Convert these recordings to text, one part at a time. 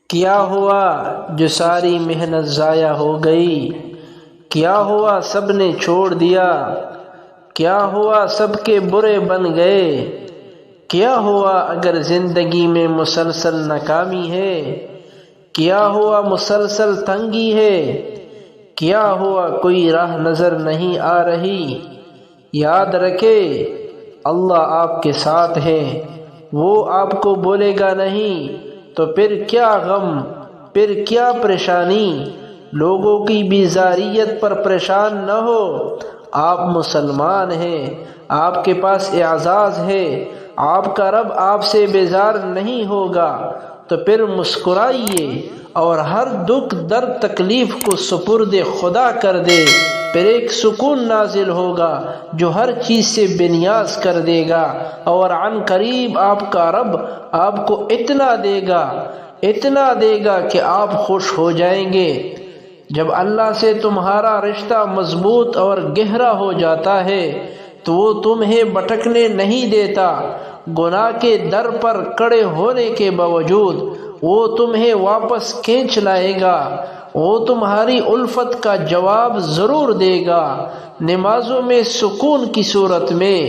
کیا ہوا جو ساری محنت ضائع ہو گئی؟ کیا ہوا سب نے چھوڑ دیا؟ کیا ہوا سب کے برے بن گئے؟ کیا ہوا اگر زندگی میں مسلسل ناکامی ہے؟ کیا ہوا مسلسل تنگی ہے؟ کیا ہوا کوئی راہ نظر نہیں آ رہی؟ یاد رکھے اللہ آپ کے ساتھ ہے، وہ آپ کو بولے گا نہیں تو پھر کیا غم، پھر کیا پریشانی؟ لوگوں کی بیزاریت پر پریشان نہ ہو، آپ مسلمان ہیں، آپ کے پاس اعزاز ہے، آپ کا رب آپ سے بیزار نہیں ہوگا، تو پھر مسکرائیے اور ہر دکھ درد تکلیف کو سپرد خدا کر دے، پھر ایک سکون نازل ہوگا جو ہر چیز سے بے نیاز کر دے گا، اور عن قریب آپ کا رب آپ کو اتنا دے گا کہ آپ خوش ہو جائیں گے۔ جب اللہ سے تمہارا رشتہ مضبوط اور گہرا ہو جاتا ہے تو وہ تمہیں بھٹکنے نہیں دیتا، گناہ کے در پر کھڑے ہونے کے باوجود وہ تمہیں واپس کھینچ لائے گا، وہ تمہاری الفت کا جواب ضرور دے گا، نمازوں میں سکون کی صورت میں،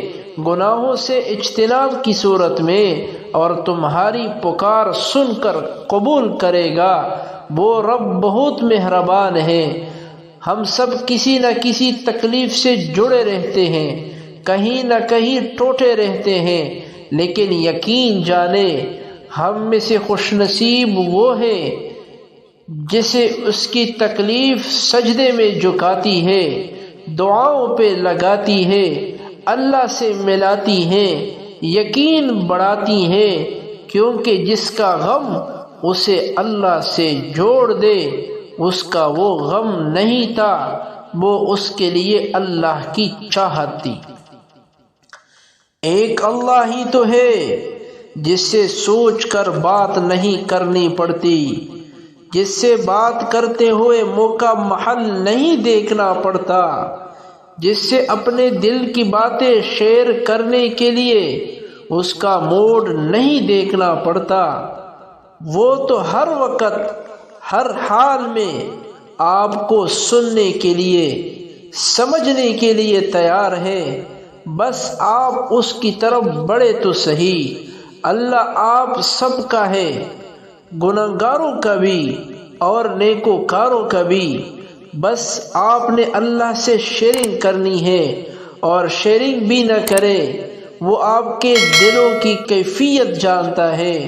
گناہوں سے اجتناب کی صورت میں، اور تمہاری پکار سن کر قبول کرے گا۔ وہ رب بہت مہربان ہے۔ ہم سب کسی نہ کسی تکلیف سے جڑے رہتے ہیں، کہیں نہ کہیں ٹوٹے رہتے ہیں، لیکن یقین جانے ہم میں سے خوش نصیب وہ ہے جسے اس کی تکلیف سجدے میں جھکاتی ہے، دعاؤں پہ لگاتی ہے، اللہ سے ملاتی ہے، یقین بڑھاتی ہے، کیونکہ جس کا غم اسے اللہ سے جوڑ دے اس کا وہ غم نہیں تھا، وہ اس کے لیے اللہ کی چاہت تھی۔ ایک اللہ ہی تو ہے جس سے سوچ کر بات نہیں کرنی پڑتی، جس سے بات کرتے ہوئے موقع محل نہیں دیکھنا پڑتا، جس سے اپنے دل کی باتیں شیئر کرنے کے لیے اس کا موڈ نہیں دیکھنا پڑتا۔ وہ تو ہر وقت ہر حال میں آپ کو سننے کے لیے، سمجھنے کے لیے تیار ہے، بس آپ اس کی طرف بڑھے تو صحیح۔ اللہ آپ سب کا ہے، گنہگاروں کا بھی اور نیکوکاروں کا بھی، بس آپ نے اللہ سے شیئرنگ کرنی ہے، اور شیئرنگ بھی نہ کرے وہ آپ کے دلوں کی کیفیت جانتا ہے،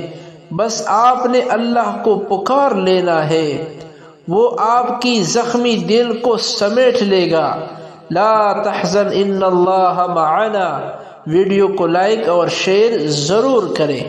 بس آپ نے اللہ کو پکار لینا ہے، وہ آپ کی زخمی دل کو سمیٹ لے گا۔ لا تحزن ان اللہ معنا۔ ویڈیو کو لائک اور شیئر ضرور کریں۔